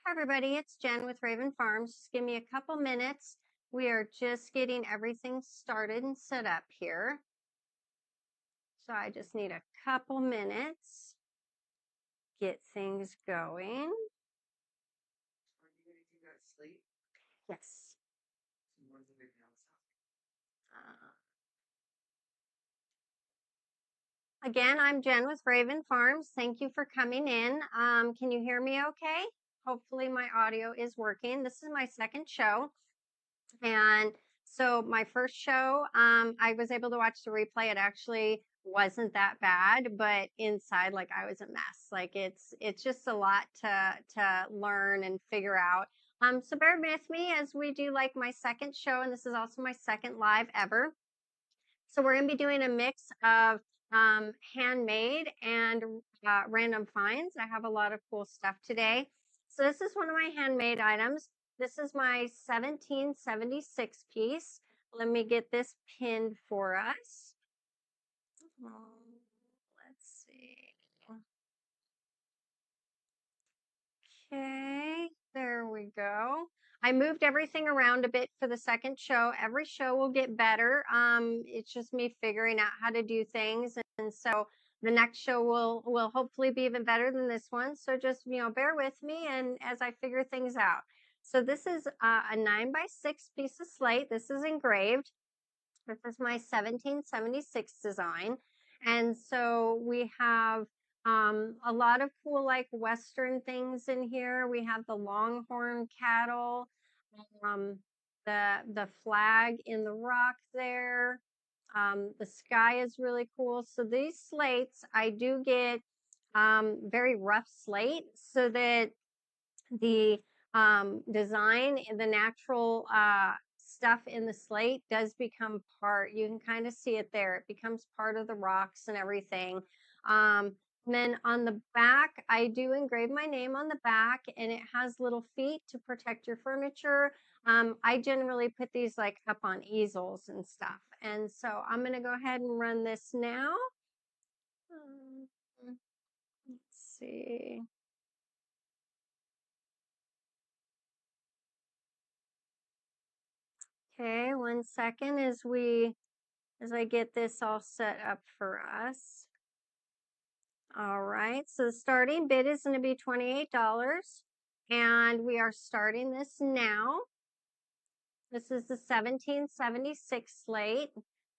Hi everybody, it's Jen with Raven Farms. Just give me a couple minutes. We are just getting everything started and set up here. So I just need a couple minutes, get things going. Are you going to do that sleep? Yes. More than anything else. Again, I'm Jen with Raven Farms. Thank you for coming in. Can you hear me okay? Hopefully my audio is working. This is my second show. And so my first show, I was able to watch the replay. It actually wasn't that bad, but inside, like I was a mess. Like it's just a lot to learn and figure out. So bear with me as we do like my second show, and this is also my second live ever. So we're gonna be doing a mix of handmade and random finds. I have a lot of cool stuff today. So this is one of my handmade items. This is my 1776 piece. Let me get this pinned for us. Let's see. Okay, there we go. I moved everything around a bit for the second show. Every show will get better. It's just me figuring out how to do things, and so the next show will hopefully be even better than this one. So just bear with me, and as I figure things out. So this is a 9x6 piece of slate. This is engraved. This is my 1776 design, and so we have a lot of cool like Western things in here. We have the longhorn cattle, um, the flag in the rock there. The sky is really cool. So these slates, I do get very rough slate so that the design and the natural stuff in the slate does become part. You can kind of see it there. It becomes part of the rocks and everything. And then on the back, I do engrave my name on the back, and it has little feet to protect your furniture. I generally put these like up on easels and stuff. And so I'm going to go ahead and run this now. Let's see. Okay, 1 second as I get this all set up for us. All right, so the starting bid is going to be $28, and we are starting this now. This is the 1776 slate.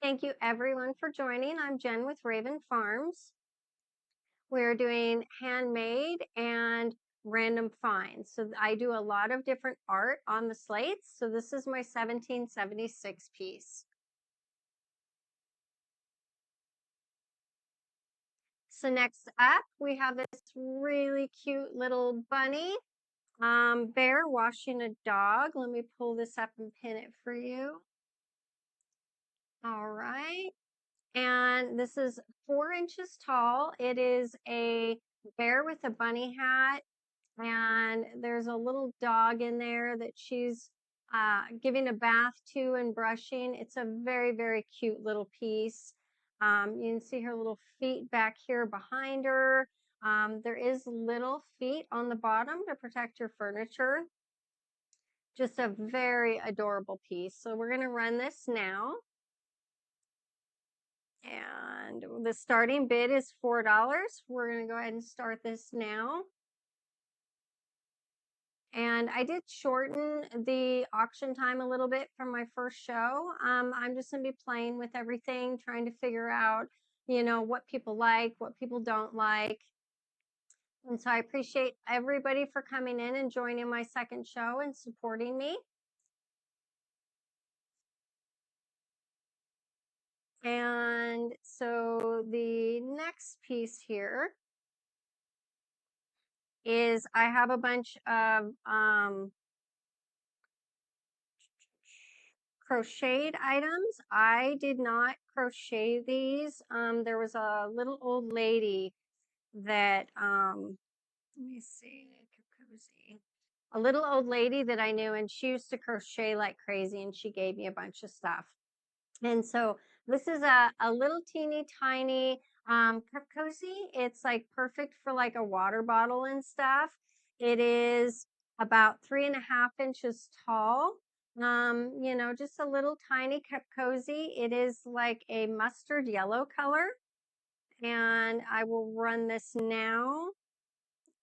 Thank you everyone for joining. I'm Jen with Raven Farms. We're doing handmade and random finds. So I do a lot of different art on the slates. So this is my 1776 piece. So next up, we have this really cute little bunny bear washing a dog. Let me pull this up and pin it for you. All right. And this is 4 inches tall. It is a bear with a bunny hat. And there's a little dog in there that she's giving a bath to and brushing. It's a very, very cute little piece. You can see her little feet back here behind her. There is little feet on the bottom to protect your furniture. Just a very adorable piece. So we're going to run this now. And the starting bid is $4. We're going to go ahead and start this now. And I did shorten the auction time a little bit from my first show. I'm just going to be playing with everything, trying to figure out, what people like, what people don't like. And so I appreciate everybody for coming in and joining my second show and supporting me. And so the next piece here is I have a bunch of crocheted items. I did not crochet these. There was a little old lady that let me see, a little old lady that I knew, and she used to crochet like crazy, and she gave me a bunch of stuff. And so this is a little teeny tiny cup cozy. It's like perfect for like a water bottle and stuff. It is about 3.5 inches tall. You know, just a little tiny cup cozy. It is like a mustard yellow color. And I will run this now.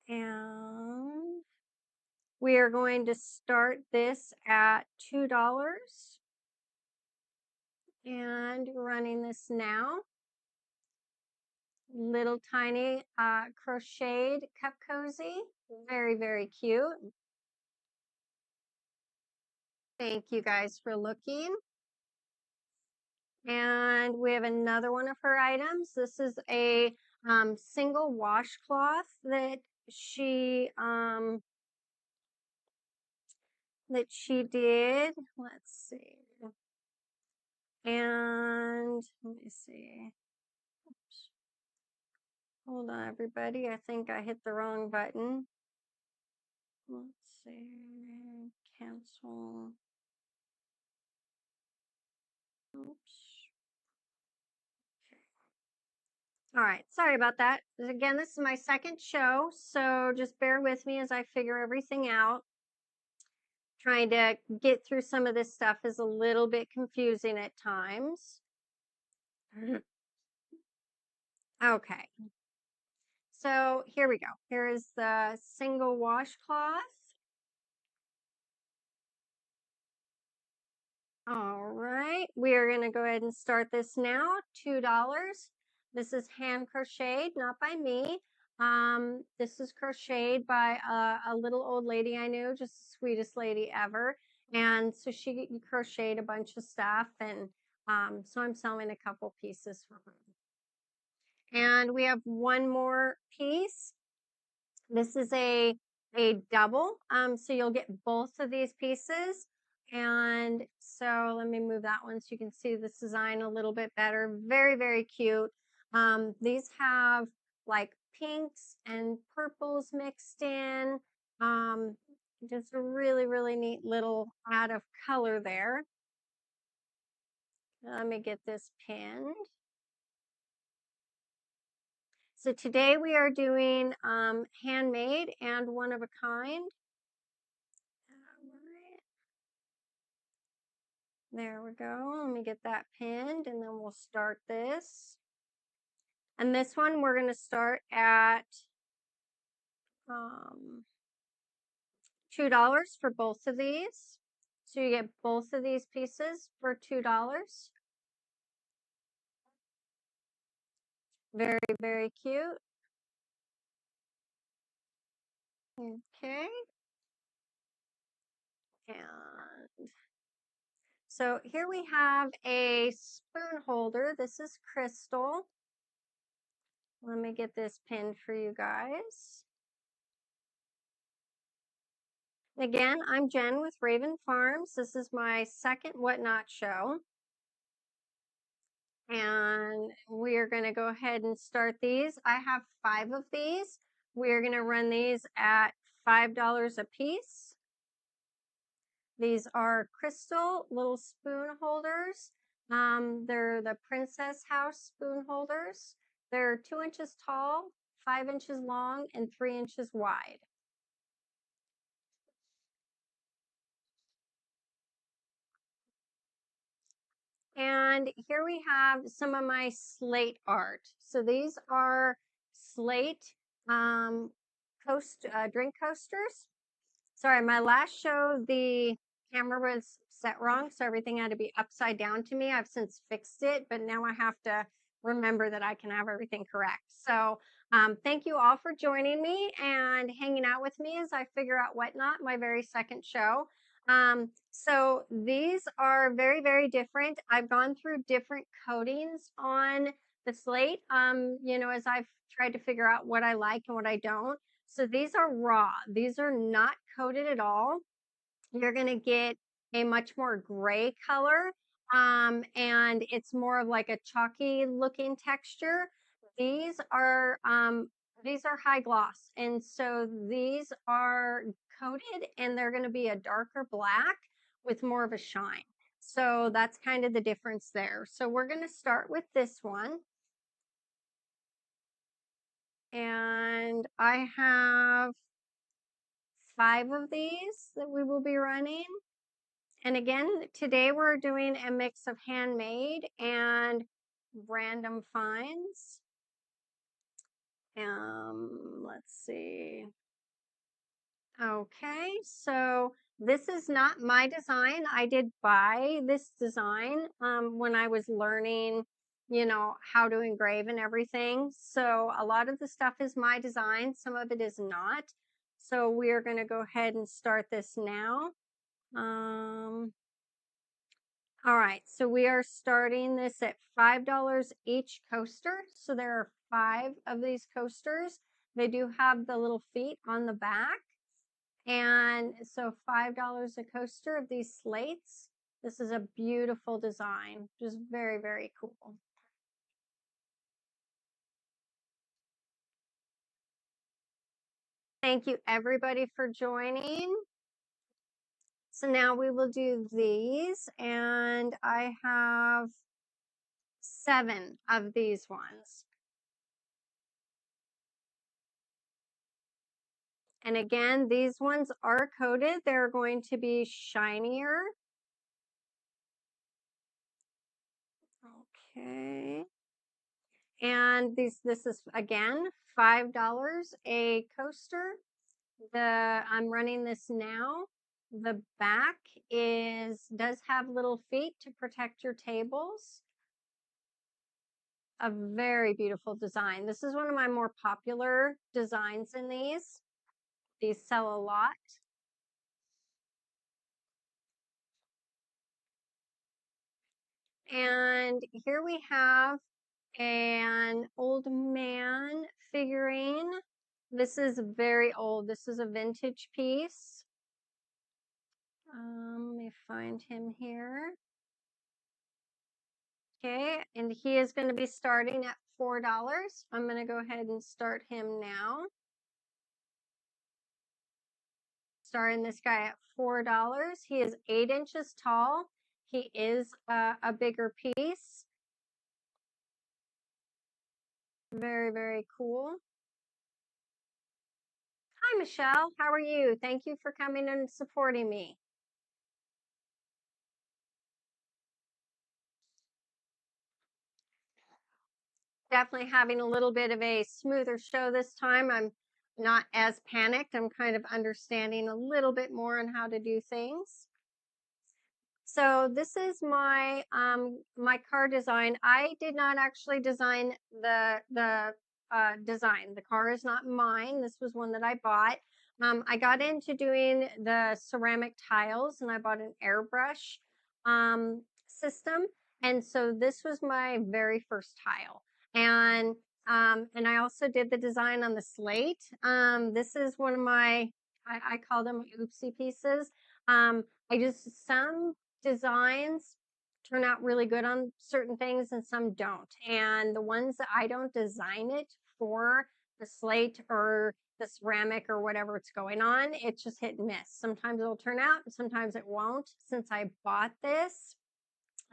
And we are going to start this at $2 and running this now. Little tiny crocheted cup cozy. Very, very cute. Thank you guys for looking. And we have another one of her items. This is a single washcloth that she did. Let's see. And let me see. Oops. Hold on, everybody. I think I hit the wrong button. Let's see. Cancel. Oops. All right, sorry about that. Again, this is my second show, so just bear with me as I figure everything out. Trying to get through some of this stuff is a little bit confusing at times. Okay, so here we go. Here is the single washcloth. All right, we are going to go ahead and start this now. $2. This is hand crocheted, not by me. This is crocheted by a little old lady I knew, just the sweetest lady ever. And so she crocheted a bunch of stuff, and so I'm selling a couple pieces from her. And we have one more piece. This is a double, so you'll get both of these pieces. And so let me move that one so you can see this design a little bit better. Very, very cute. These have like pinks and purples mixed in. Just a really, really neat little add of color there. Let me get this pinned. So today we are doing handmade and one of a kind. There we go. Let me get that pinned and then we'll start this. And this one we're going to start at $2 for both of these. So you get both of these pieces for $2. Very, very cute. Okay. And so here we have a spoon holder. This is crystal. Let me get this pinned for you guys. Again, I'm Jen with Raven Farms. This is my second Whatnot show. And we are going to go ahead and start these. I have 5 of these. We're going to run these at $5 a piece. These are crystal little spoon holders. They're the Princess House spoon holders. They're 2 inches tall, 5 inches long, and 3 inches wide. And here we have some of my slate art. So these are slate drink coasters. Sorry, my last show, the camera was set wrong, so everything had to be upside down to me. I've since fixed it, but now I have to remember that I can have everything correct. So thank you all for joining me and hanging out with me as I figure out Whatnot, my very second show. So these are very, very different. I've gone through different coatings on the slate, you know, as I've tried to figure out what I like and what I don't. So these are raw. These are not coated at all. You're going to get a much more gray color, and it's more of like a chalky looking texture. These are high gloss, and so these are coated, and they're going to be a darker black with more of a shine. So that's kind of the difference there. So we're going to start with this one. And I have 5 of these that we will be running. And again, today we're doing a mix of handmade and random finds. Let's see. Okay, so this is not my design. I did buy this design when I was learning, how to engrave and everything. So a lot of the stuff is my design, some of it is not. So we are going to go ahead and start this now. All right, so we are starting this at $5 each coaster. So there are 5 of these coasters. They do have the little feet on the back. And so $5 a coaster of these slates. This is a beautiful design, just very, very cool. Thank you everybody for joining. So now we will do these, and I have 7 of these ones. And again, these ones are coated. They're going to be shinier. Okay. And this is again $5 a coaster. I'm running this now. The back does have little feet to protect your tables. A very beautiful design. This is one of my more popular designs in these. These sell a lot. And here we have an old man figurine. This is very old. This is a vintage piece. Let me find him here. Okay, and he is going to be starting at $4. I'm going to go ahead and start him now. Starting this guy at $4. He is 8 inches tall. He is a bigger piece. Very, very cool. Hi, Michelle. How are you? Thank you for coming and supporting me. Definitely having a little bit of a smoother show this time. I'm not as panicked. I'm kind of understanding a little bit more on how to do things. So this is my car design. I did not actually design the design. The car is not mine. This was one that I bought. I got into doing the ceramic tiles, and I bought an airbrush system. And so this was my very first tile. And I also did the design on the slate. This is one of I call them oopsie pieces. Some designs turn out really good on certain things and some don't. And the ones that I don't design it for the slate or the ceramic or whatever it's going on, it's just hit and miss. Sometimes it'll turn out, sometimes it won't. Since I bought this,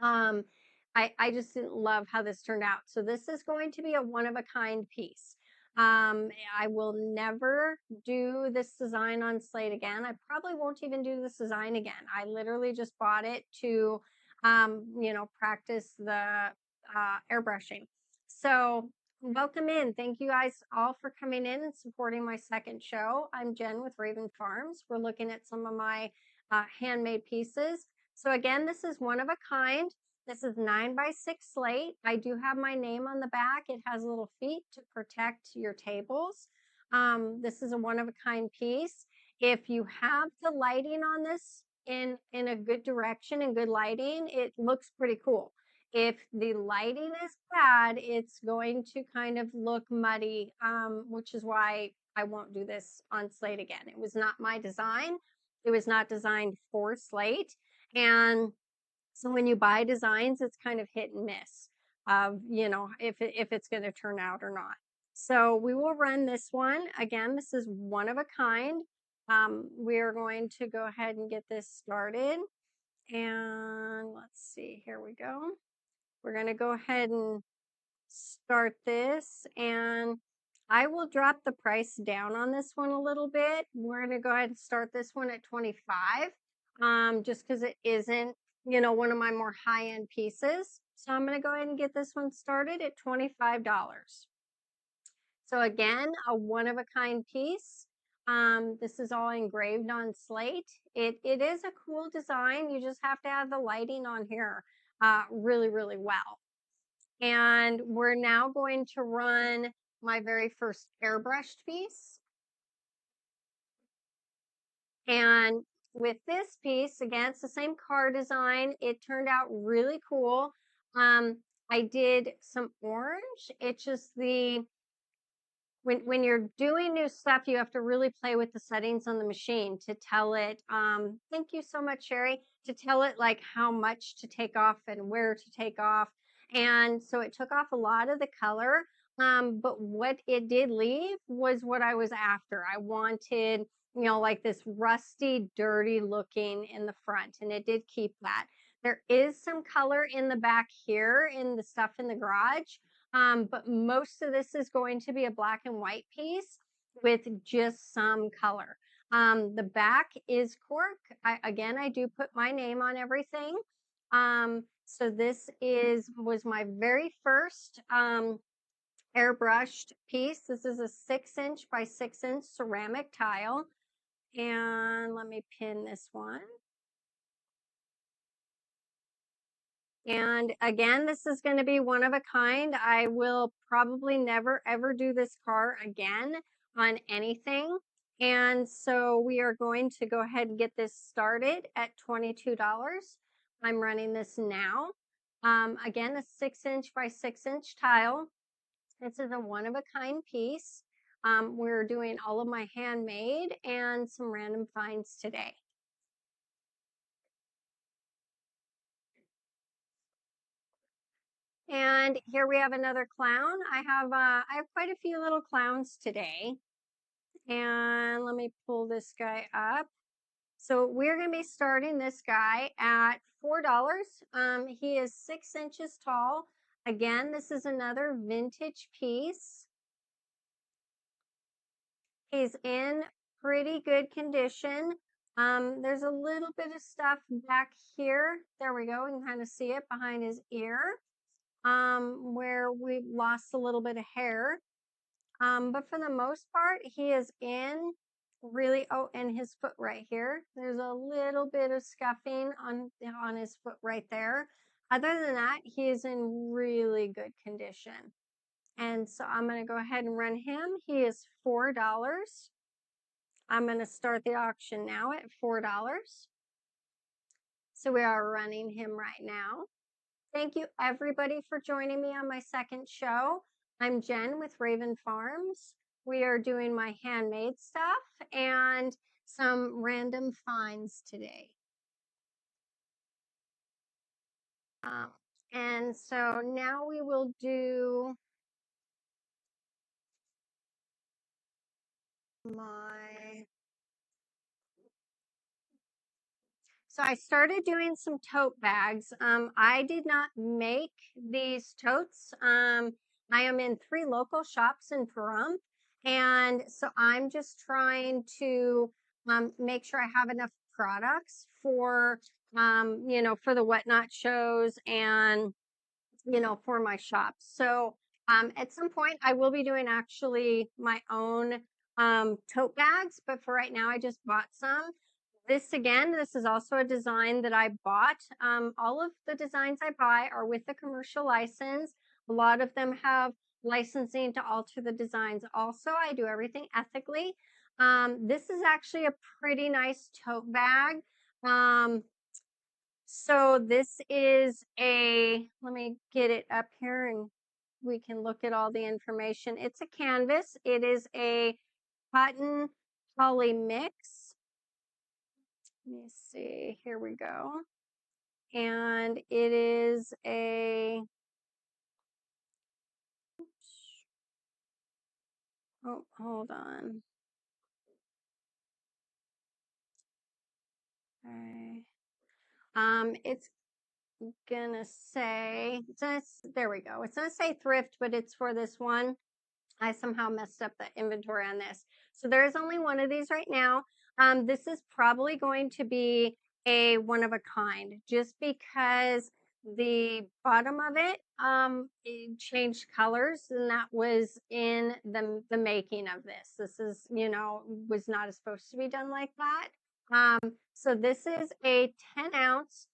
I just didn't love how this turned out. So this is going to be a one of a kind piece. I will never do this design on slate again. I probably won't even do this design again. I literally just bought it to, practice the airbrushing. So welcome in. Thank you guys all for coming in and supporting my second show. I'm Jen with Raven Farms. We're looking at some of my handmade pieces. So again, this is one of a kind. This is 9x6 slate. I do have my name on the back. It has little feet to protect your tables. This is a one of a kind piece. If you have the lighting on this in a good direction and good lighting, it looks pretty cool. If the lighting is bad, it's going to kind of look muddy, which is why I won't do this on slate again. It was not my design. It was not designed for slate. And so when you buy designs, it's kind of hit and miss of, if it's going to turn out or not. So we will run this one. Again, this is one of a kind. We are going to go ahead and get this started. And let's see, here we go. We're going to go ahead and start this. And I will drop the price down on this one a little bit. We're going to go ahead and start this one at 25, just because it isn't, one of my more high-end pieces. So I'm going to go ahead and get this one started at $25. So again, a one-of-a-kind piece. This is all engraved on slate. It is a cool design. You just have to have the lighting on here really, really well. And we're now going to run my very first airbrushed piece. And with this piece, again, it's the same car design. It turned out really cool. I did some orange. It's just when you're doing new stuff, you have to really play with the settings on the machine to tell it, thank you so much, Sherry, to tell it like how much to take off and where to take off. And so it took off a lot of the color. But what it did leave was what I was after. I wanted, like this rusty, dirty looking in the front, and it did keep that. There is some color in the back here in the stuff in the garage. But most of this is going to be a black and white piece with just some color. The back is cork. Again, I do put my name on everything. So this was my very first airbrushed piece. This is a 6-inch by 6-inch ceramic tile. And let me pin this one. And again, this is going to be one of a kind. I will probably never ever do this car again on anything. And so we are going to go ahead and get this started at $22. I'm running this now. Again, a 6-inch by 6-inch tile. This is a one of a kind piece. We're doing all of my handmade and some random finds today. And here we have another clown. I have quite a few little clowns today. And let me pull this guy up. So we're going to be starting this guy at $4. He is 6 inches tall. Again, this is another vintage piece. He's in pretty good condition. There's a little bit of stuff back here. There we go. You can kind of see it behind his ear. Where we lost a little bit of hair. But for the most part, he is in really, oh, and his foot right here. There's a little bit of scuffing on his foot right there. Other than that, he is in really good condition. And so I'm going to go ahead and run him. He is $4. I'm going to start the auction now at $4. So we are running him right now. Thank you, everybody, for joining me on my second show. I'm Jen with Raven Farms. We are doing my handmade stuff and some random finds today. And so now we will do my... So I started doing some tote bags. I did not make these totes. I am in 3 local shops in Pahrump. And so I'm just trying to make sure I have enough products for, for the Whatnot shows and, for my shops. So at some point I will be doing actually my own tote bags, but for right now I just bought some. This is also a design that I bought. All of the designs I buy are with a commercial license. A lot of them have licensing to alter the designs. Also, I do everything ethically. This is actually a pretty nice tote bag. So this is let me get it up here and we can look at all the information. It's a canvas. It is a cotton poly mix. Let me see, here we go. And it is oh, hold on. Okay. It's gonna say, there we go. It's gonna say thrift, but it's for this one. I somehow messed up the inventory on this. So there's only one of these right now. This is probably going to be a one of a kind just because the bottom of it changed colors, and that was in the making of this. This is, was not supposed to be done like that. So this is a 10-ounce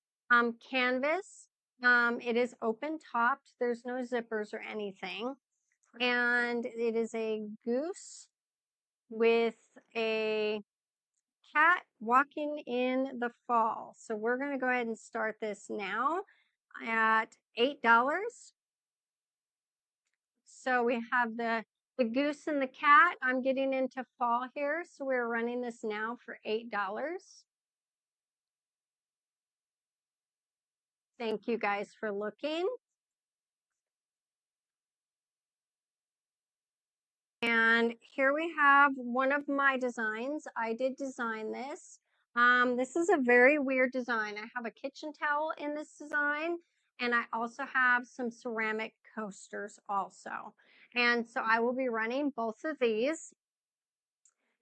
canvas. It is open topped. There's no zippers or anything. And it is a goose with a cat walking in the fall. So we're going to go ahead and start this now at $8. So we have the goose and the cat. I'm getting into fall here, so we're running this now for $8. Thank you guys for looking. And here we have one of my designs. I did design this. This is a very weird design. I have a kitchen towel in this design, and I also have some ceramic coasters also. And so I will be running both of these.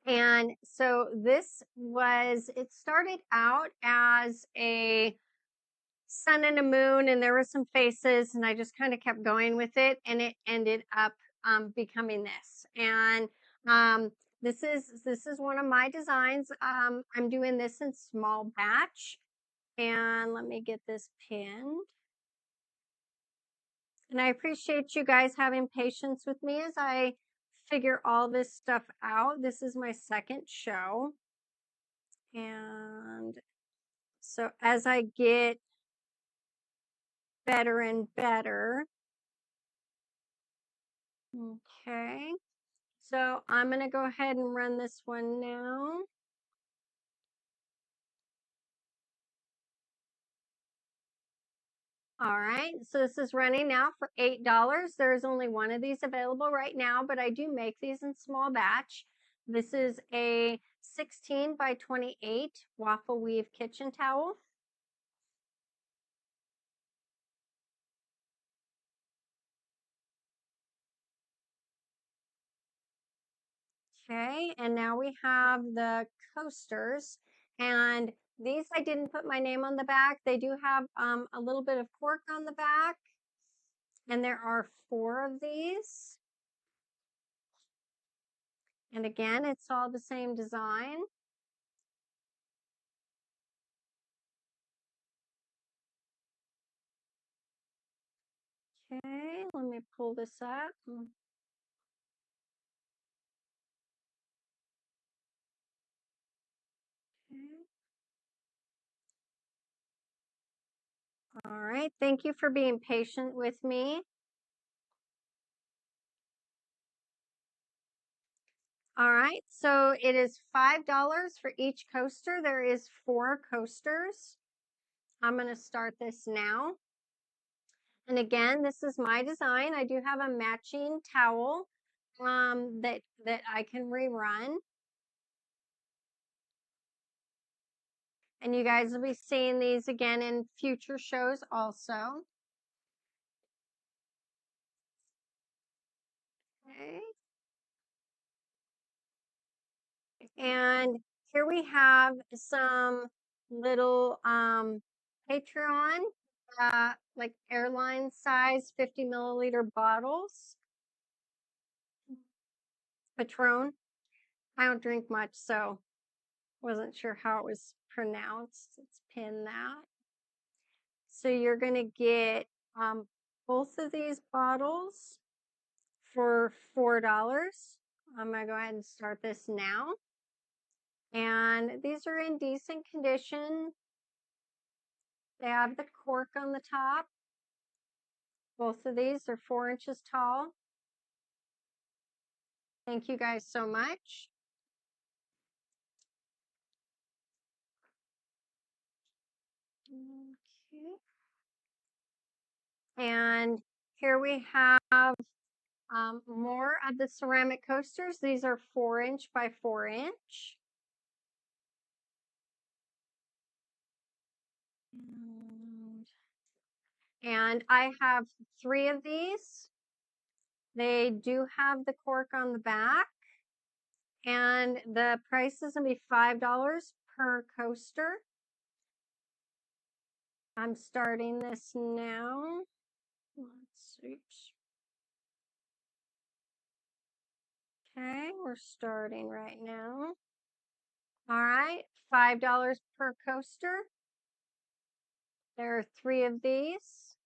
And so it started out as a sun and a moon, and there were some faces, and I just kind of kept going with it, and it ended up becoming this. And this is one of my designs. I'm doing this in small batch, and let me get this pinned. And I appreciate you guys having patience with me as I figure all this stuff out. This is my second show. And so as I get better and better, okay. So I'm going to go ahead and run this one now. All right, so this is running now for $8. There's only one of these available right now, but I do make these in small batch. This is a 16 by 28 waffle weave kitchen towel. Okay, and now we have the coasters, and these I didn't put my name on the back. They do have a little bit of cork on the back, and there are 4 of these. And again, it's all the same design. Okay, let me pull this up. Okay. All right, thank you for being patient with me. All right, so it is $5 for each coaster. There is 4 coasters. I'm going to start this now. And again, this is my design. I do have a matching towel that I can rerun. And you guys will be seeing these again in future shows also. Okay. And here we have some little Patreon, like airline size 50 milliliter bottles. Patron. I don't drink much, so wasn't sure how it was pronounced. Let's pin that. So you're going to get both of these bottles for $4. I'm going to go ahead and start this now. And these are in decent condition. They have the cork on the top. Both of these are 4 inches tall. Thank you guys so much. Okay. And here we have more of the ceramic coasters. These are 4 inch by 4 inch. And I have 3 of these. They do have the cork on the back, and the price is gonna be $5 per coaster. I'm starting this now. Oops. Okay, we're starting right now. All right, $5 per coaster. There are 3 of these.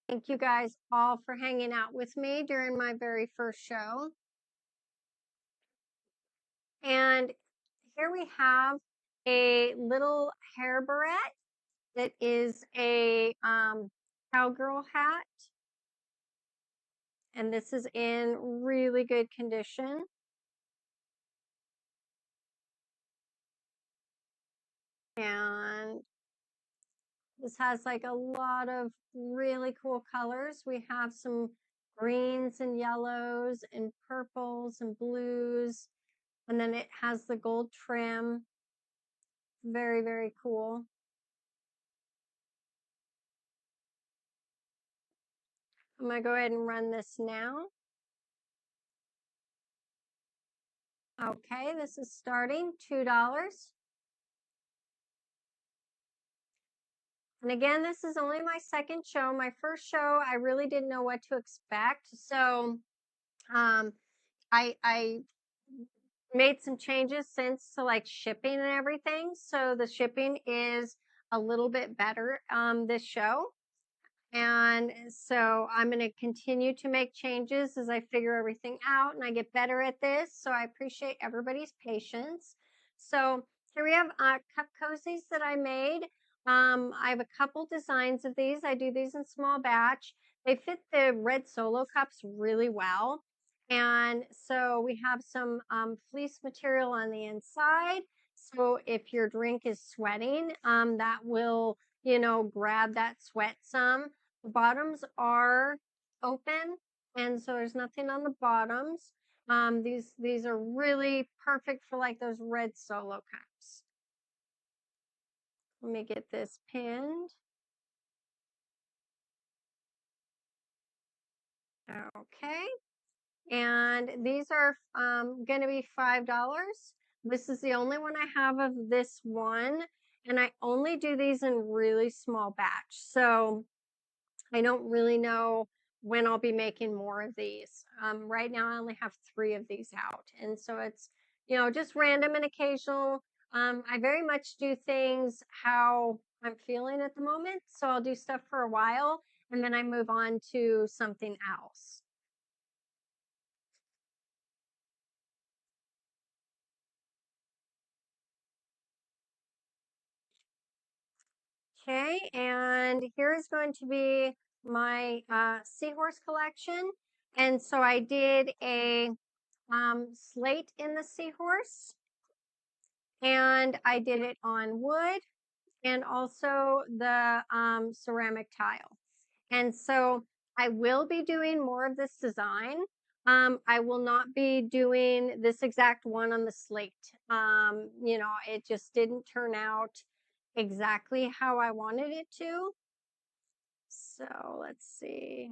Thank you guys all for hanging out with me during my very first show. And here we have a little hair barrette that is a cowgirl hat. And this is in really good condition. And this has like a lot of really cool colors. We have some greens and yellows and purples and blues. And then it has the gold trim. Very, very cool. I'm going to go ahead and run this now. Okay, this is starting $2. And again, this is only my second show. My first show, I really didn't know what to expect. So I made some changes since to like shipping and everything. So the shipping is a little bit better this show. And so I'm going to continue to make changes as I figure everything out and I get better at this. So I appreciate everybody's patience. So here we have cup cozies that I made. I have a couple designs of these. I do these in small batch. They fit the red solo cups really well. And so we have some fleece material on the inside. So if your drink is sweating, that will, grab that sweat some. The bottoms are open, and so there's nothing on the bottoms. These are really perfect for like those red solo cups. Let me get this pinned. Okay. And these are going to be $5. This is the only one I have of this one. And I only do these in really small batch. So I don't really know when I'll be making more of these. Right now, I only have 3 of these out. And so it's, just random and occasional. I very much do things how I'm feeling at the moment. So I'll do stuff for a while and then I move on to something else. Okay, and here is going to be my seahorse collection. And so I did a slate in the seahorse, and I did it on wood and also the ceramic tile. And so I will be doing more of this design. I will not be doing this exact one on the slate. It just didn't turn out exactly how I wanted it to. So let's see.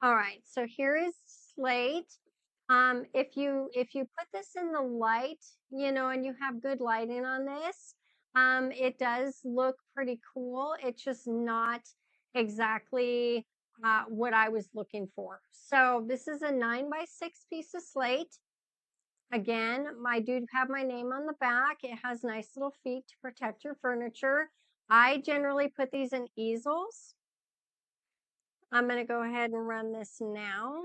All right, so here is slate. If you put this in the light, and you have good lighting on this, it does look pretty cool. It's just not exactly what I was looking for. So this is a 9x6 piece of slate. Again, I do have my name on the back. It has nice little feet to protect your furniture. I generally put these in easels. I'm going to go ahead and run this now.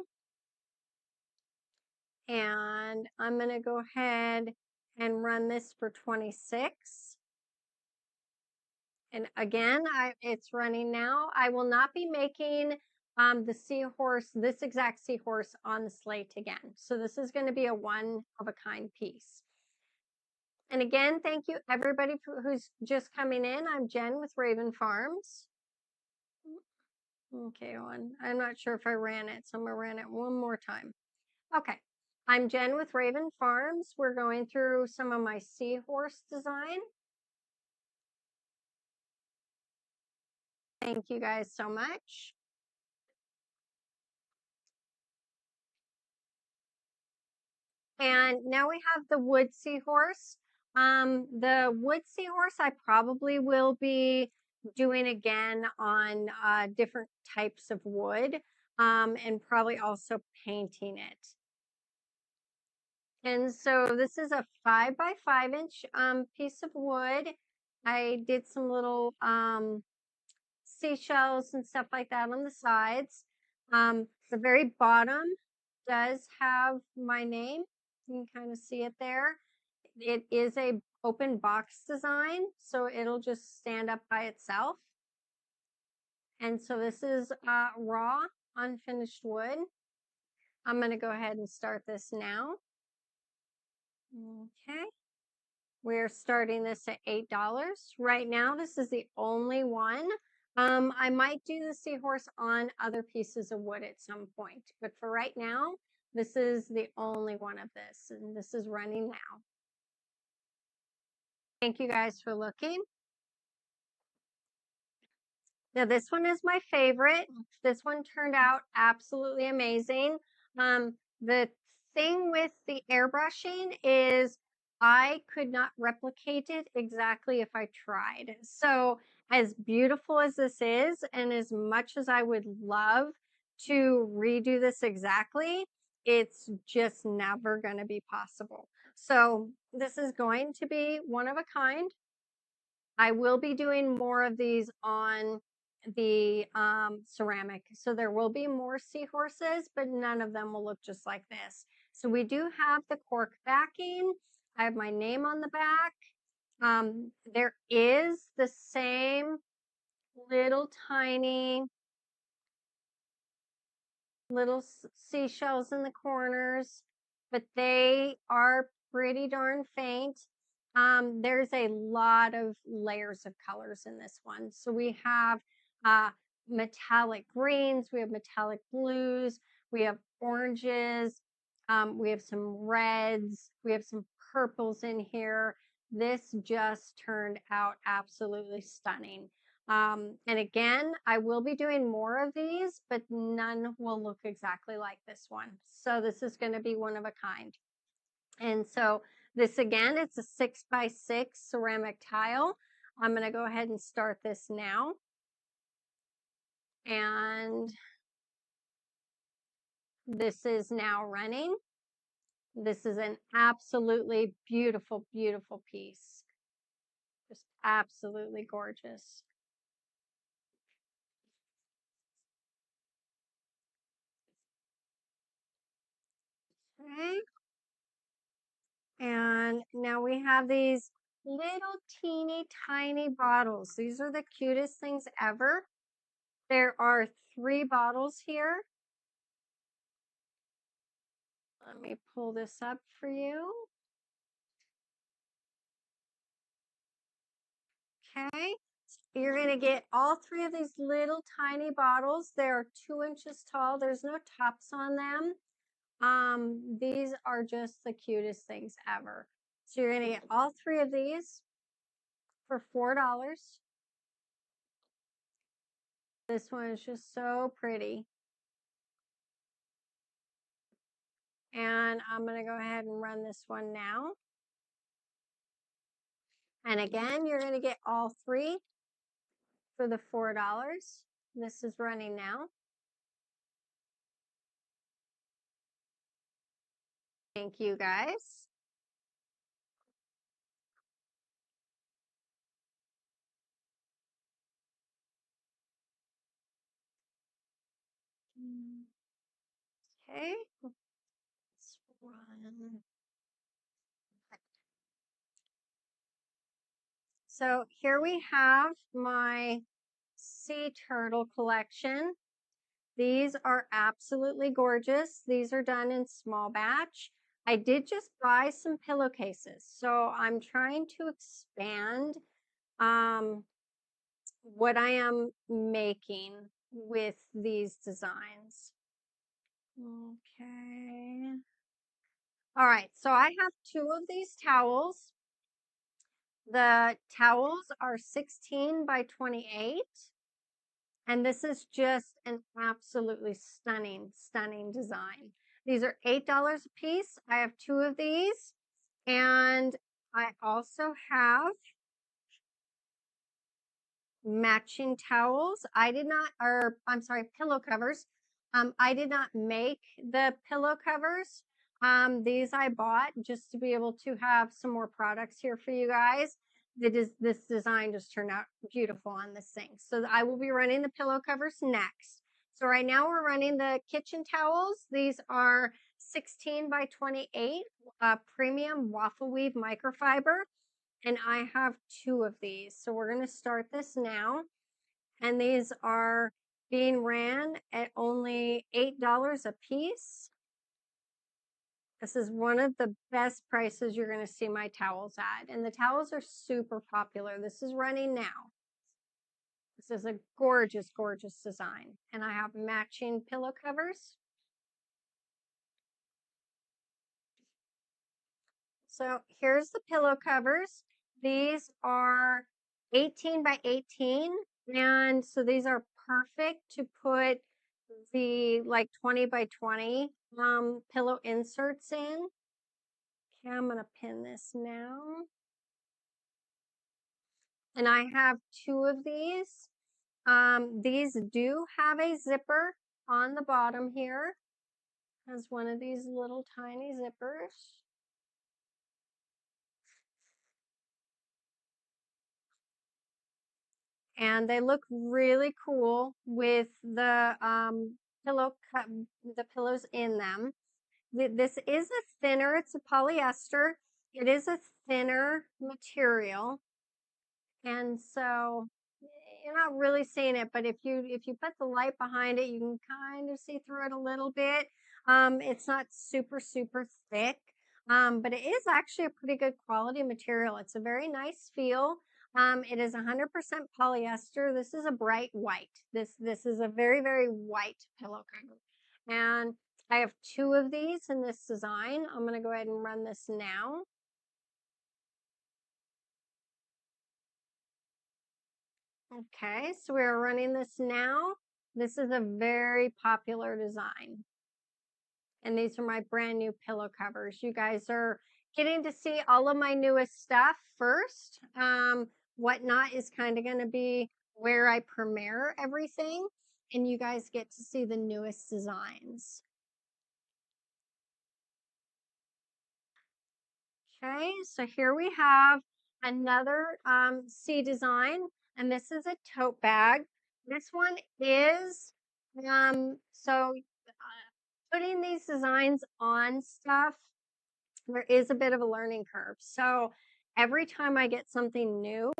And I'm going to go ahead and run this for 26. And again, it's running now. I will not be making the seahorse, this exact seahorse on the slate again. So this is going to be a one of a kind piece. And again, thank you everybody who's just coming in. I'm Jen with Raven Farms. Okay, I'm not sure if I ran it, so I'm going to run it one more time. Okay, I'm Jen with Raven Farms. We're going through some of my seahorse design. Thank you guys so much. And now we have the wood seahorse. The wood seahorse I probably will be doing again on different types of wood, and probably also painting it. And so this is a 5 by 5 inch piece of wood. I did some little seashells and stuff like that on the sides. The very bottom does have my name. You can kind of see it there. It is a open box design, so it'll just stand up by itself. And so this is raw, unfinished wood. I'm going to go ahead and start this now. Okay. We're starting this at $8. Right now, this is the only one. I might do the seahorse on other pieces of wood at some point, but for right now, this is the only one of this, and this is running now. Thank you guys for looking. Now, this one is my favorite. This one turned out absolutely amazing. The thing with the airbrushing is I could not replicate it exactly if I tried. So, as beautiful as this is, and as much as I would love to redo this exactly, it's just never going to be possible. So, this is going to be one of a kind. I will be doing more of these on the ceramic. So there will be more seahorses, but none of them will look just like this. So we do have the cork backing. I have my name on the back. There is the same little tiny little seashells in the corners, but they are pretty darn faint. There's a lot of layers of colors in this one. So we have metallic greens, we have metallic blues, we have oranges, we have some reds, we have some purples in here. This just turned out absolutely stunning. And again, I will be doing more of these, but none will look exactly like this one. So this is going to be one of a kind. And so this again, it's a 6 by 6 ceramic tile. I'm going to go ahead and start this now. And this is now running. This is an absolutely beautiful, beautiful piece. Just absolutely gorgeous. Okay. And now we have these little teeny tiny bottles. These are the cutest things ever. There are 3 bottles here. Let me pull this up for you. Okay. You're going to get all 3 of these little tiny bottles. They're 2 inches tall. There's no tops on them. These are just the cutest things ever. So you're going to get all 3 of these for $4. This one is just so pretty. And I'm going to go ahead and run this one now. And again, you're going to get all 3 for the $4. This is running now. Thank you guys. Okay. Let's run. So here we have my sea turtle collection. These are absolutely gorgeous. These are done in small batch. I did just buy some pillowcases, so I'm trying to expand what I am making with these designs. Okay. All right, so I have 2 of these towels. The towels are 16 by 28. And this is just an absolutely stunning, stunning design. These are $8 a piece. I have 2 of these. And I also have matching towels. I did not, or I'm sorry, pillow covers. I did not make the pillow covers. These I bought just to be able to have some more products here for you guys. This design just turned out beautiful on this thing. So I will be running the pillow covers next. So right now we're running the kitchen towels. These are 16 by 28 premium waffle weave microfiber. And I have 2 of these. So we're going to start this now. And these are being ran at only $8 a piece. This is one of the best prices you're going to see my towels at. And the towels are super popular. This is running now. This is a gorgeous, gorgeous design. And I have matching pillow covers. So here's the pillow covers. These are 18 by 18. And so these are perfect to put the like 20 by 20 pillow inserts in. Okay, I'm going to pin this now. And I have 2 of these. These do have a zipper on the bottom here. Has one of these little tiny zippers. And they look really cool with the pillows in them. This is a thinner, it's a polyester. It is a thinner material. And so you're not really seeing it, but if you put the light behind it, you can kind of see through it a little bit. It's not super, super thick. But it is actually a pretty good quality material. It's a very nice feel. It is 100% polyester. This is a bright white. This is a very, very white pillow cover. And I have 2 of these in this design. I'm going to go ahead and run this now. Okay, so we're running this now. This is a very popular design. And these are my brand new pillow covers. You guys are getting to see all of my newest stuff first. Whatnot is kind of going to be where I premiere everything. And you guys get to see the newest designs. Okay, so here we have another C design, and this is a tote bag. This one is putting these designs on stuff, there is a bit of a learning curve. So every time I get something new,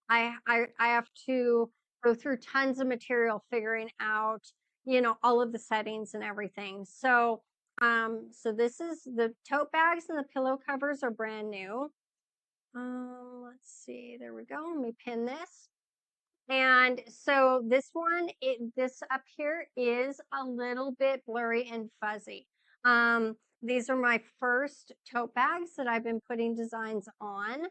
I have to go through tons of material figuring out, all of the settings and everything. So so this is the tote bags and the pillow covers are brand new. Let's see, there we go. Let me pin this. And so this one, this up here is a little bit blurry and fuzzy. These are my first tote bags that I've been putting designs on.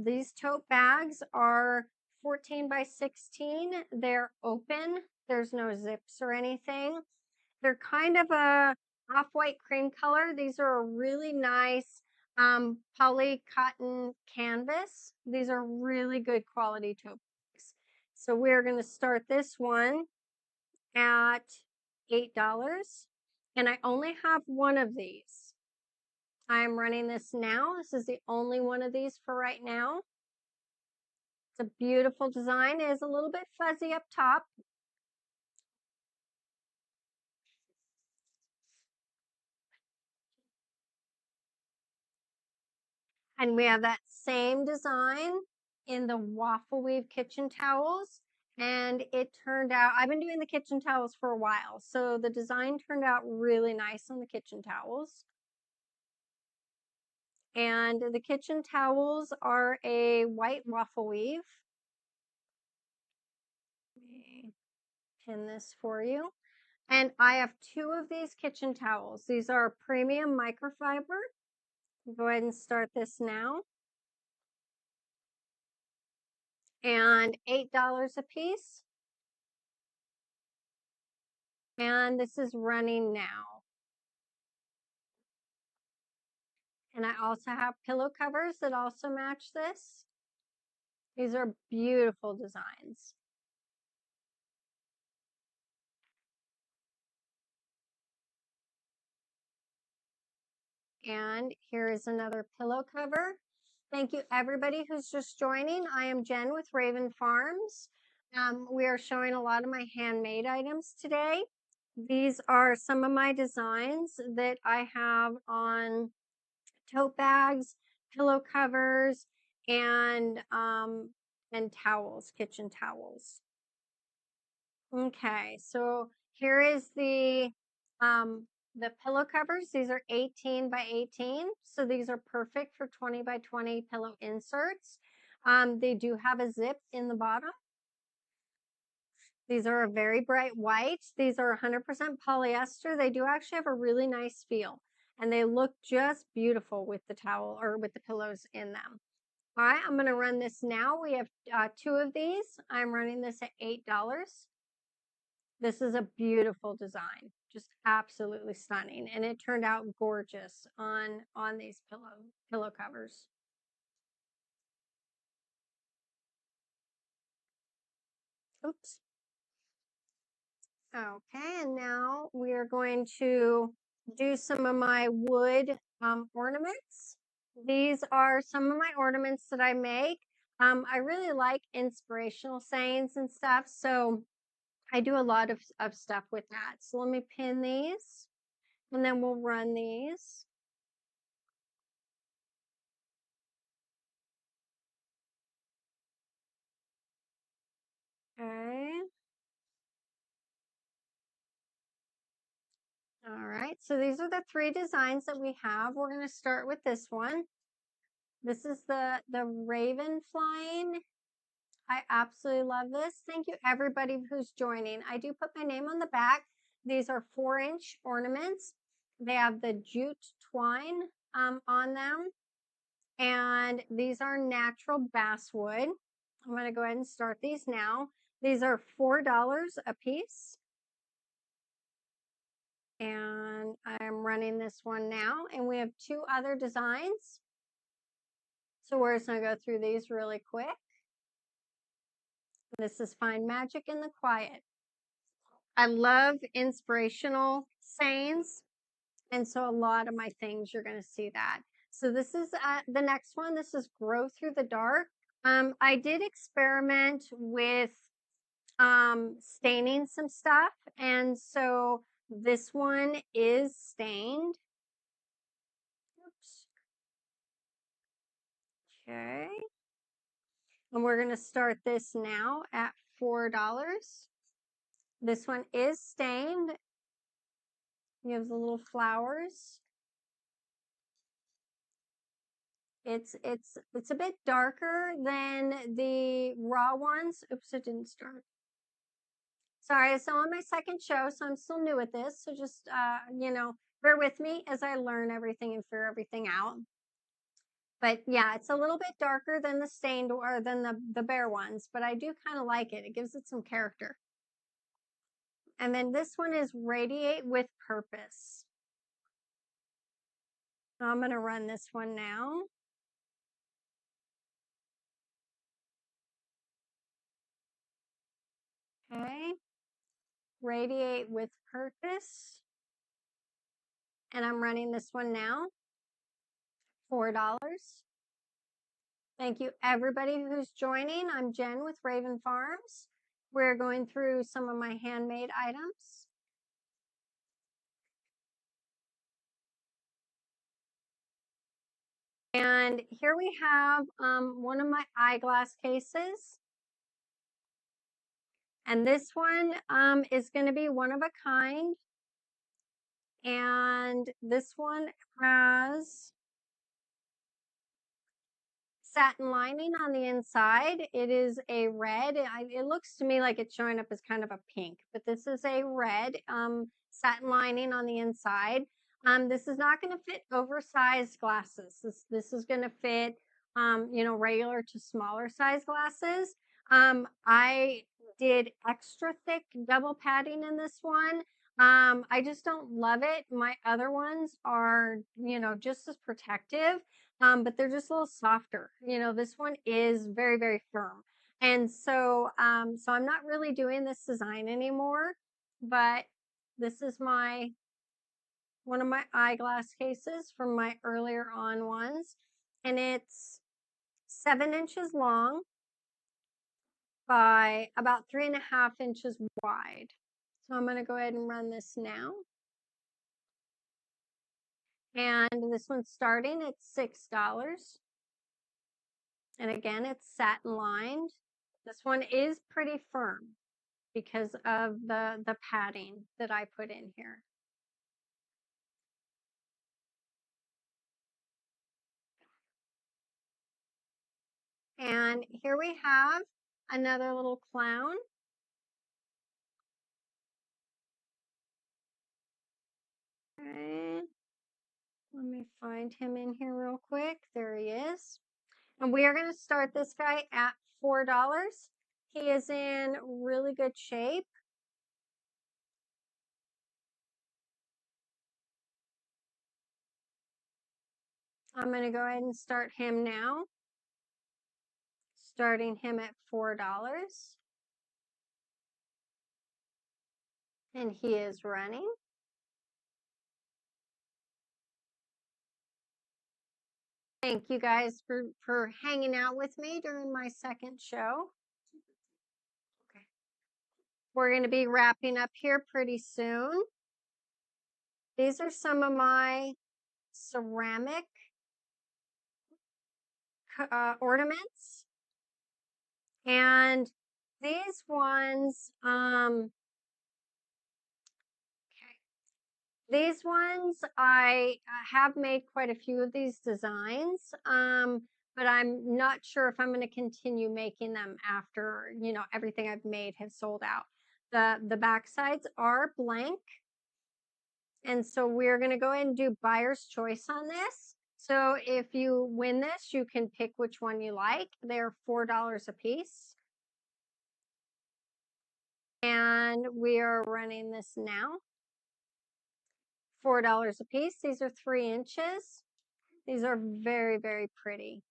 These tote bags are 14 by 16. They're open. There's no zips or anything. They're kind of a off-white cream color. These are a really nice poly cotton canvas. These are really good quality tote bags. So we're going to start this one at $8. And I only have 1 of these. I'm running this now. This is the only one of these for right now. It's a beautiful design. It is a little bit fuzzy up top. And we have that same design in the waffle weave kitchen towels. And it turned out, I've been doing the kitchen towels for a while. So the design turned out really nice on the kitchen towels. And the kitchen towels are a white waffle weave. Let me pin this for you. And I have 2 of these kitchen towels. These are premium microfiber. Go ahead and start this now. And $8 a piece. And this is running now. And I also have pillow covers that also match this. These are beautiful designs. And here is another pillow cover. Thank you everybody who's just joining. I am Jen with Raven Farms. We are showing a lot of my handmade items today. These are some of my designs that I have on tote bags, pillow covers, and towels, kitchen towels. Okay, so here is the pillow covers. These are 18 by 18. So these are perfect for 20 by 20 pillow inserts. They do have a zip in the bottom. These are a very bright white. These are 100% polyester. They do actually have a really nice feel, and they look just beautiful with the towel or with the pillows in them. All right, I'm going to run this now. We have 2 of these. I'm running this at $8. This is a beautiful design, just absolutely stunning, and it turned out gorgeous on these pillow covers. Oops. Okay, and now we are going to do some of my wood ornaments. These are some of my ornaments that I make. I really like inspirational sayings and stuff, so I do a lot of stuff with that. So let me pin these, and then we'll run these. Okay. All right, so these are the 3 designs that we have. We're going to start with this one. This is the raven flying. I absolutely love this. Thank you everybody who's joining. I do put my name on the back. These are 4-inch ornaments. They have the jute twine on them. And these are natural basswood. I'm going to go ahead and start these now. These are $4 a piece. And I'm running this one now, and we have 2 other designs. So we're just going to go through these really quick. This is Find Magic in the Quiet. I love inspirational sayings, and so a lot of my things you're going to see that. So this is the next one. This is Grow Through the Dark. I did experiment with staining some stuff, and so this one is stained. Oops. Okay. And we're going to start this now at $4. This one is stained. You have the little flowers. It's a bit darker than the raw ones. Oops, it didn't start. Sorry, it's on my second show, so I'm still new at this. So just bear with me as I learn everything and figure everything out. But yeah, it's a little bit darker than the stained or than the bare ones, but I do kind of like it. It gives it some character. And then this one is Radiate with Purpose. I'm going to run this one now. Okay. Radiate with Purpose. And I'm running this one now. $4. Thank you everybody who's joining. I'm Jen with Raven Farms. We're going through some of my handmade items. And here we have one of my eyeglass cases. And this one is going to be one of a kind. And this one has satin lining on the inside. It is a red. It looks to me like it's showing up as kind of a pink, but this is a red satin lining on the inside. This is not going to fit oversized glasses. This is going to fit, regular to smaller size glasses. I did extra thick double padding in this one. I just don't love it. My other ones are, just as protective, but they're just a little softer. This one is very, very firm. And so I'm not really doing this design anymore, but this is one of my eyeglass cases from my earlier on ones. And it's 7 inches long by about 3.5 inches wide. So I'm going to go ahead and run this now. And this one's starting at $6. And again, it's satin lined. This one is pretty firm because of the padding that I put in here. And here we have another little clown. Okay. Let me find him in here real quick. There he is. And we are going to start this guy at $4. He is in really good shape. I'm going to go ahead and start him now. Starting him at $4. And he is running. Thank you guys for hanging out with me during my second show. Okay. We're going to be wrapping up here pretty soon. These are some of my ceramic ornaments. And these ones, these ones, I have made quite a few of these designs, but I'm not sure if I'm going to continue making them after, everything I've made has sold out. The back sides are blank. And so we're going to go ahead and do buyer's choice on this. So if you win this, you can pick which one you like. They're $4 a piece. And we are running this now. $4 a piece. These are 3 inches. These are very, very pretty.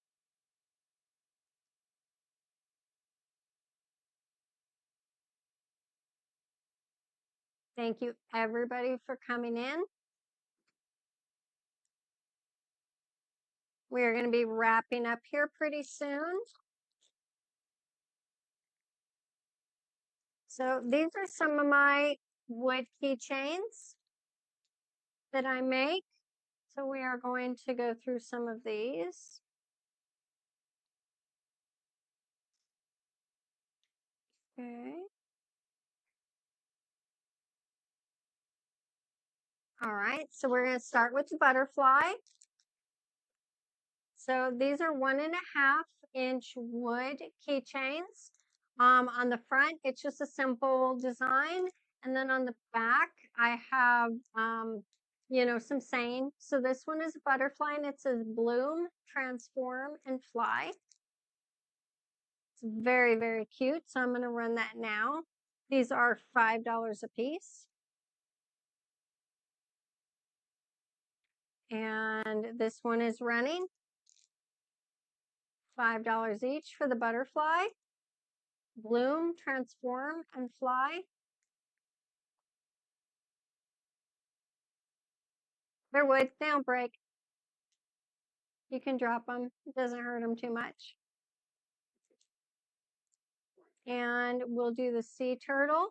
Thank you everybody for coming in. We are going to be wrapping up here pretty soon. So these are some of my wood keychains that I make. So we are going to go through some of these. Okay. All right, so we're going to start with the butterfly. So these are 1.5-inch wood keychains. On the front, it's just a simple design. And then on the back, I have, some saying. So this one is a butterfly and it says bloom, transform, and fly. It's very, very cute. So I'm going to run that now. These are $5 a piece. And this one is running $5 each for the butterfly. Bloom, transform, and fly. They're wood, they don't break. You can drop them, it doesn't hurt them too much. And we'll do the sea turtle.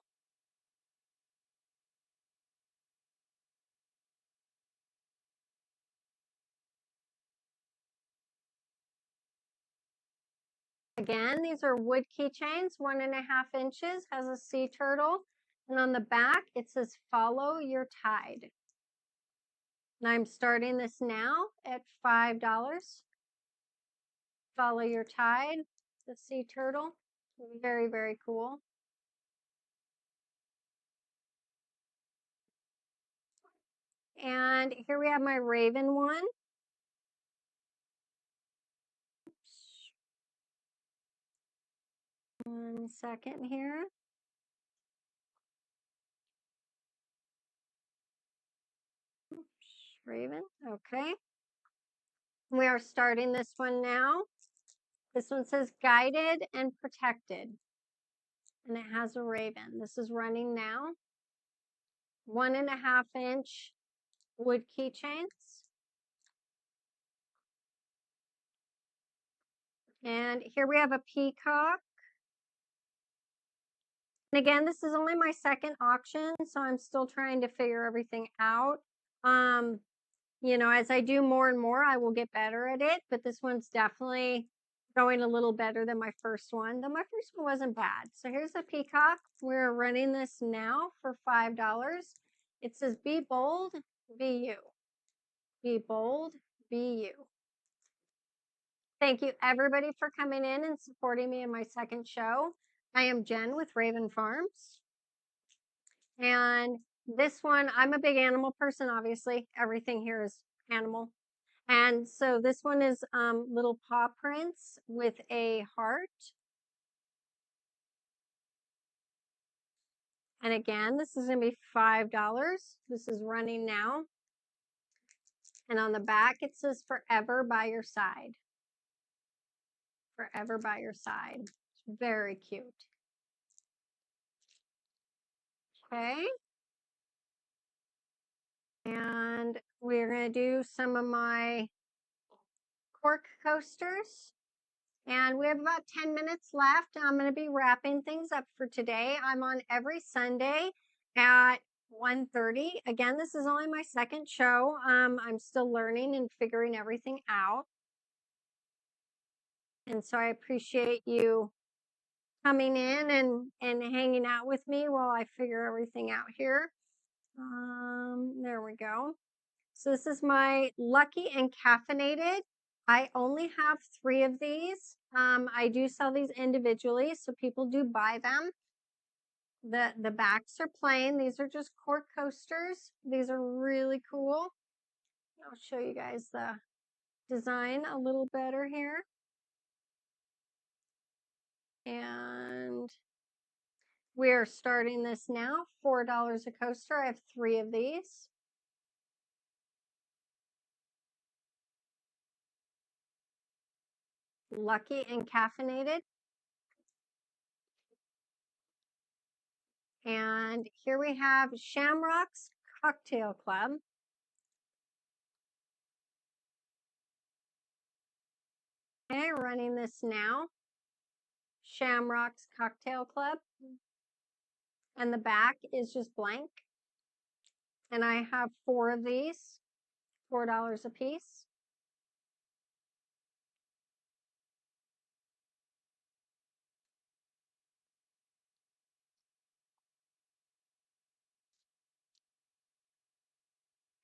Again, these are wood keychains, 1.5 inches, has a sea turtle. And on the back, it says follow your tide. And I'm starting this now at $5. Follow your tide, the sea turtle. Very, very cool. And here we have my raven one. 1 second here. Raven. Okay. We are starting this one now. This one says guided and protected. And it has a raven. This is running now. 1.5-inch wood keychains. And here we have a peacock. And again, this is only my second auction, so I'm still trying to figure everything out. You know, as I do more and more, I will get better at it, but this one's definitely going a little better than my first one, though my first one wasn't bad. So here's a peacock. We're running this now for $5. It says, be bold, be you. Be bold, be you. Thank you everybody for coming in and supporting me in my second show. I am Jen with Raven Farms. And this one, I'm a big animal person, obviously. Everything here is animal. And so this one is little paw prints with a heart. And again, this is going to be $5. This is running now. And on the back, it says forever by your side. Forever by your side. It's very cute. Okay. And we're going to do some of my cork coasters. And we have about 10 minutes left. I'm going to be wrapping things up for today. I'm on every Sunday at 1:30. Again, this is only my second show. I'm still learning and figuring everything out. And so I appreciate you coming in and hanging out with me while I figure everything out here. There we go. So this is my Lucky and Caffeinated. I only have 3 of these. I do sell these individually, so people do buy them. The backs are plain. These are just cork coasters. These are really cool. I'll show you guys the design a little better here. And we're starting this now, $4 a coaster. I have 3 of these. Lucky and Caffeinated. And here we have Shamrock's Cocktail Club. Okay, running this now. Shamrock's Cocktail Club. And the back is just blank. And I have 4 of these, $4 a piece.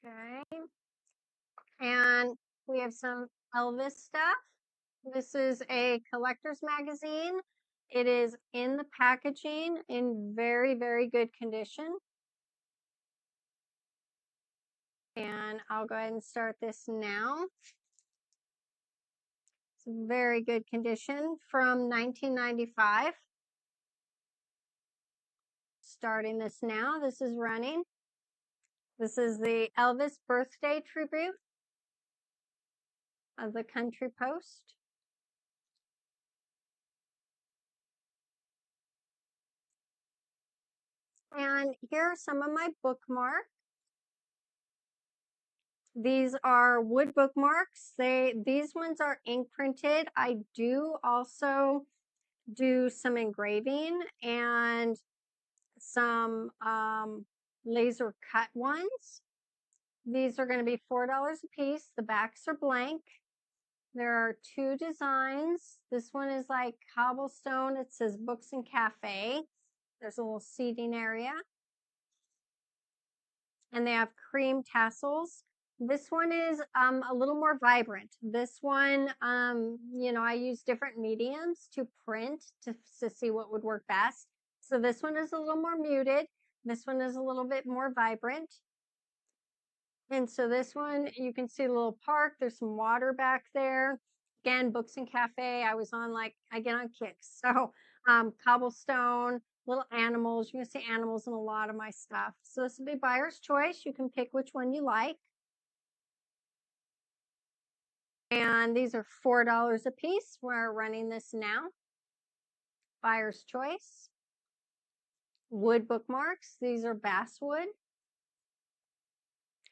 Okay. And we have some Elvis stuff. This is a collector's magazine. It is in the packaging in very, very good condition. And I'll go ahead and start this now. It's very good condition from 1995. Starting this now. This is running. This is the Elvis birthday tribute of the Country Post. And here are some of my bookmarks. These are wood bookmarks. These ones are ink printed. I do also do some engraving and some laser cut ones. These are going to be $4 a piece. The backs are blank. There are 2 designs. This one is like cobblestone. It says Books and Cafe. There's a little seating area. And they have cream tassels. This one is a little more vibrant. This one, you know, I use different mediums to print to see what would work best. So this one is a little more muted. This one is a little bit more vibrant. And so this one, you can see a little park. There's some water back there. Again, Books and Cafe. I was on I get on kicks. So cobblestone, little animals. You're going to see animals in a lot of my stuff. So this will be buyer's choice. You can pick which one you like. And these are $4 a piece. We're running this now. Buyer's choice. Wood bookmarks. These are basswood.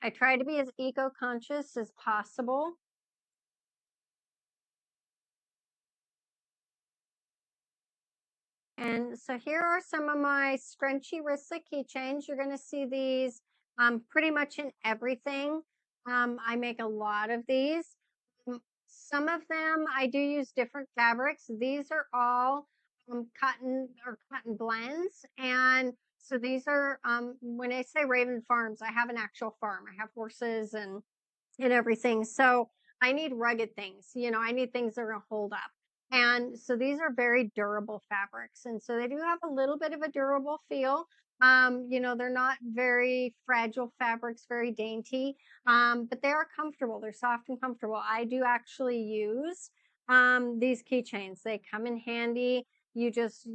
I try to be as eco-conscious as possible. And so here are some of my scrunchy wristlet keychains. You're going to see these pretty much in everything. I make a lot of these. Some of them I do use different fabrics. These are all cotton or cotton blends. And so these are, when I say Raven Farms, I have an actual farm. I have horses and everything. So I need rugged things. I need things that are going to hold up. And so these are very durable fabrics. And so they do have a little bit of a durable feel. They're not very fragile fabrics, very dainty, but they are comfortable. They're soft and comfortable. I do actually use these keychains. They come in handy. You just,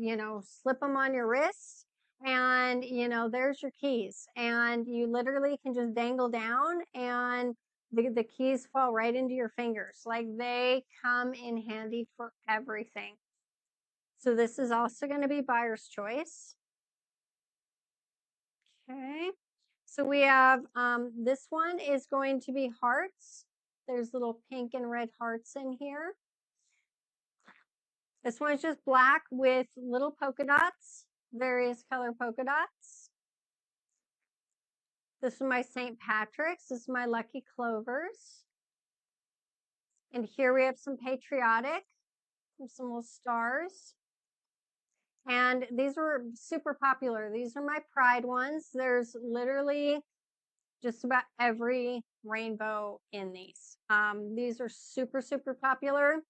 slip them on your wrist and, there's your keys. And you literally can just dangle down and the keys fall right into your fingers. Like they come in handy for everything. So this is also going to be buyer's choice. Okay. So we have, this one is going to be hearts. There's little pink and red hearts in here. This one is just black with little polka dots, various color polka dots. This is my St. Patrick's. This is my Lucky Clovers. And here we have some patriotic, some little stars. And these were super popular. These are my Pride ones. There's literally just about every rainbow in these. These are super, super popular.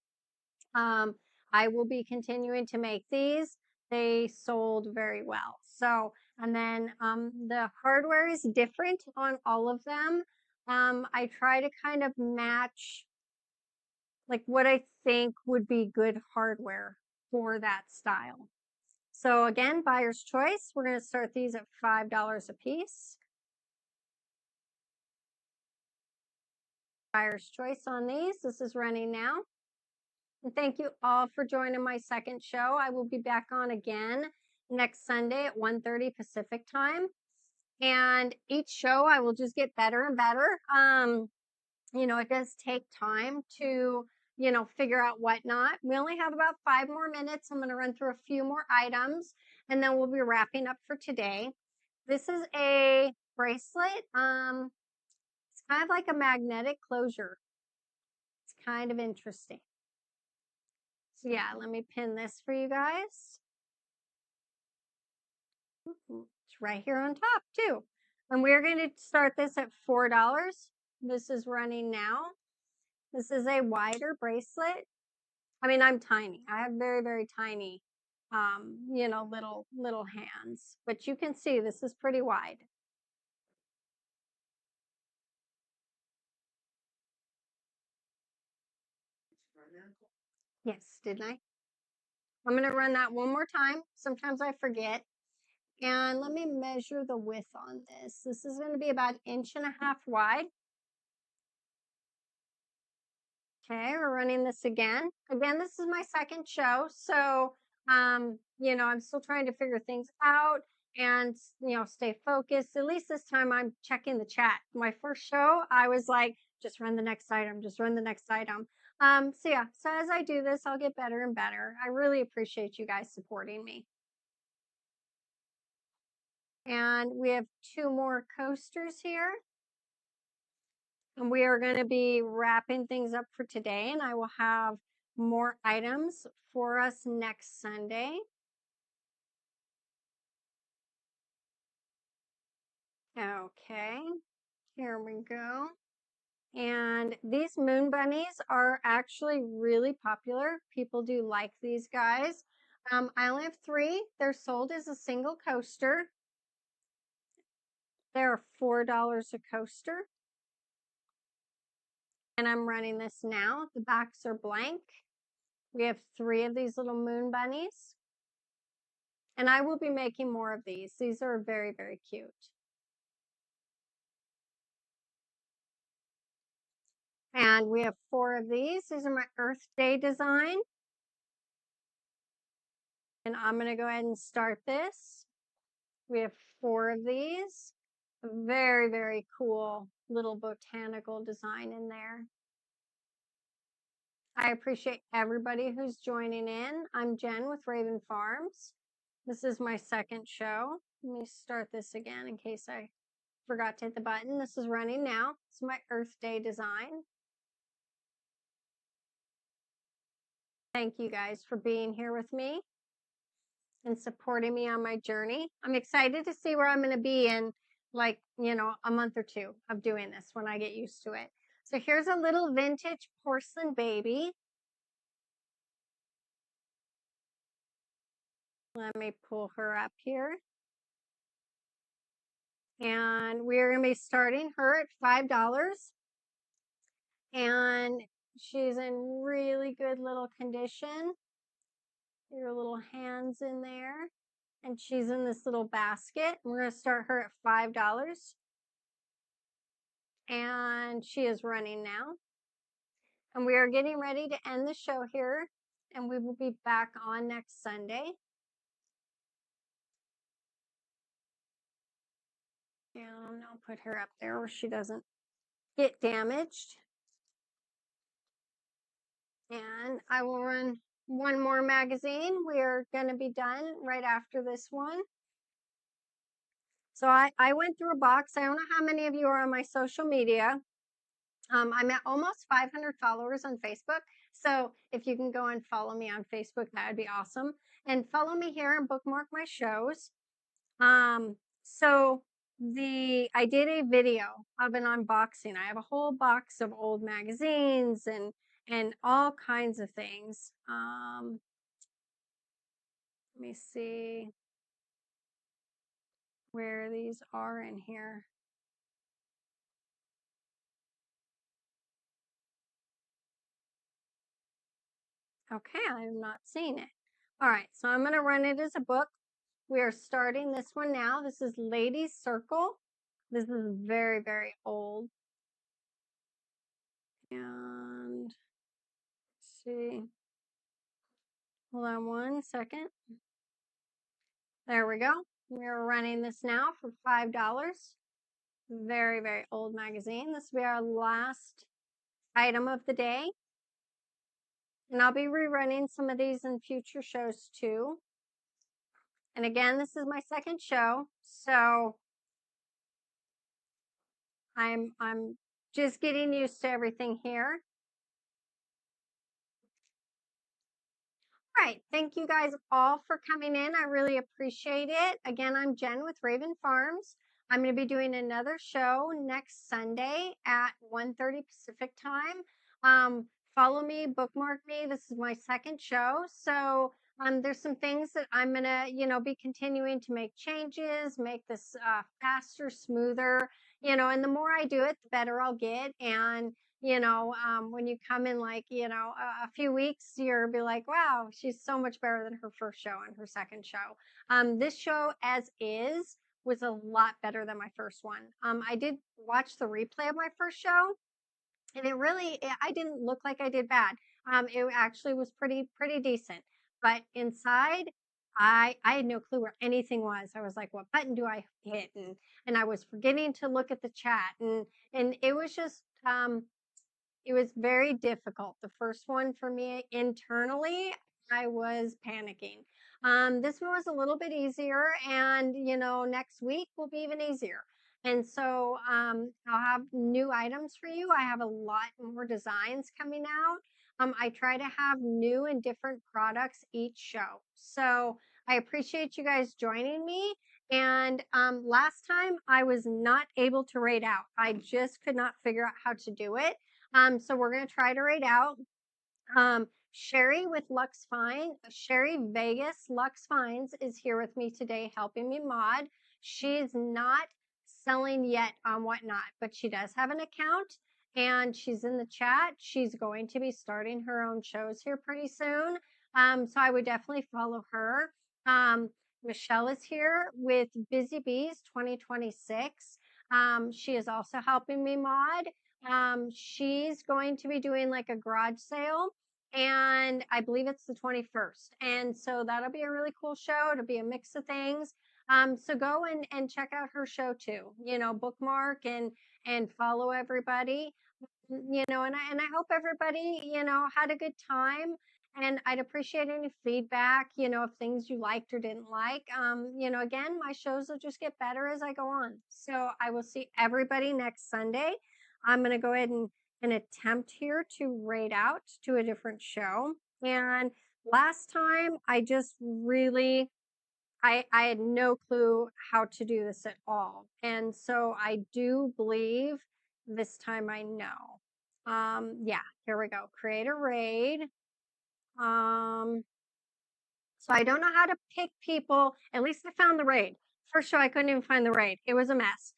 I will be continuing to make these. They sold very well. So, and then the hardware is different on all of them. I try to kind of match like what I think would be good hardware for that style. So again, buyer's choice. We're going to start these at $5 a piece. Buyer's choice on these. This is running now. And thank you all for joining my second show. I will be back on again next Sunday at 1:30 Pacific time. And each show I will just get better and better. It does take time to, figure out whatnot. We only have about 5 more minutes. I'm going to run through a few more items and then we'll be wrapping up for today. This is a bracelet. It's kind of like a magnetic closure. It's kind of interesting. So yeah, let me pin this for you guys. It's right here on top too. And we're going to start this at $4. This is running now. This is a wider bracelet. I mean, I'm tiny. I have very, very tiny, little hands. But you can see this is pretty wide. Yes, didn't I? I'm going to run that one more time. Sometimes I forget. And let me measure the width on this. This is going to be about 1.5 inches wide. Okay, we're running this again. Again, this is my second show. So, I'm still trying to figure things out and, stay focused. At least this time I'm checking the chat. My first show, I was like, just run the next item, just run the next item. So yeah, so as I do this, I'll get better and better. I really appreciate you guys supporting me. And we have 2 more coasters here. And we are going to be wrapping things up for today, and I will have more items for us next Sunday. Okay, here we go. And these moon bunnies are actually really popular. People do like these guys. I only have 3. They're sold as a single coaster. They're $4 a coaster. And I'm running this now. The backs are blank. We have 3 of these little moon bunnies. And I will be making more of these. These are very, very cute. And we have 4 of these. These are my Earth Day design. And I'm going to go ahead and start this. We have 4 of these. Very, very cool little botanical design in there. I appreciate everybody who's joining in. I'm Jen with Raven Farms. This is my second show. Let me start this again in case I forgot to hit the button. This is running now. It's my Earth Day design. Thank you guys for being here with me and supporting me on my journey. I'm excited to see where I'm going to be in like, a month or 2 of doing this when I get used to it. So here's a little vintage porcelain baby. Let me pull her up here. And we're going to be starting her at $5. And she's in really good little condition. Your little hands in there. And she's in this little basket. We're going to start her at $5. And she is running now. And we are getting ready to end the show here. And we will be back on next Sunday. And I'll put her up there where she doesn't get damaged. And I will run one more magazine. We are going to be done right after this one. So I went through a box. I don't know how many of you are on my social media. I'm at almost 500 followers on Facebook. So if you can go and follow me on Facebook, that would be awesome. And follow me here and bookmark my shows. So I did a video of an unboxing. I have a whole box of old magazines and all kinds of things. Let me see where these are in here. Okay, I'm not seeing it. All right, so I'm going to run it as a book. We are starting this one now. This is Ladies Circle. This is very, very old. And let's see. Hold on one second. There we go. We're running this now for $5. Very, very old magazine. This will be our last item of the day. And I'll be rerunning some of these in future shows too. And again, this is my second show, so I'm just getting used to everything here. All right, thank you guys all for coming in. I really appreciate it. Again, I'm Jen with Raven Farms. I'm going to be doing another show next Sunday at 1:30 Pacific time. Follow me, bookmark me. This is my second show, so there's some things that I'm going to, be continuing to make changes, make this faster, smoother, and the more I do it, the better I'll get. And when you come in like, a few weeks, you'll be like, wow, she's so much better than her first show and her second show. This show as is was a lot better than my first one. I did watch the replay of my first show and I didn't look like I did bad. It actually was pretty decent, but inside I had no clue where anything was. I was like, what button do I hit? And I was forgetting to look at the chat and it was just, it was very difficult. The first one for me internally, I was panicking. This one was a little bit easier, and next week will be even easier. And so I'll have new items for you. I have a lot more designs coming out. I try to have new and different products each show. So I appreciate you guys joining me. And last time I was not able to rate out. I just could not figure out how to do it. So we're going to try to rate out. Sherry with Lux Fine, Sherry Vegas Lux Finds is here with me today helping me mod. She's not selling yet on Whatnot, but she does have an account and she's in the chat. She's going to be starting her own shows here pretty soon. So I would definitely follow her. Michelle is here with Busy Bees 2026. She is also helping me mod. She's going to be doing like a garage sale, and I believe it's the 21st. And so that'll be a really cool show. It'll be a mix of things. So go and check out her show too. You know, bookmark and follow everybody. You know, and I hope everybody, you know, had a good time. And I'd appreciate any feedback, you know, of things you liked or didn't like. You know, again, my shows will just get better as I go on. So I will see everybody next Sunday. I'm going to go ahead and attempt here to raid out to a different show. And last time I just really I had no clue how to do this at all. And so I do believe this time I know. Yeah, here we go. Create a raid. Um, so I don't know how to pick people. At least I found the raid. First show I couldn't even find the raid. It was a mess.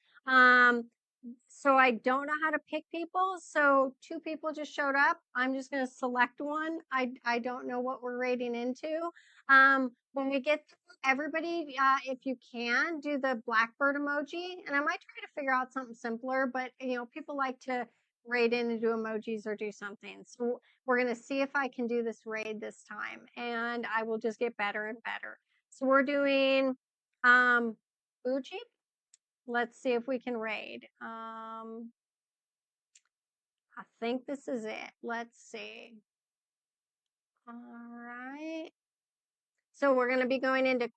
So I don't know how to pick people. So two people just showed up. I'm just going to select one. I don't know what we're raiding into. When we get through, everybody, if you can, do the blackbird emoji. And I might try to figure out something simpler, but you know, people like to raid in and do emojis or do something. So we're going to see if I can do this raid this time, and I will just get better and better. So we're doing Fuji. Let's see if we can raid. I think this is it. Let's see. All right. So we're going to be going into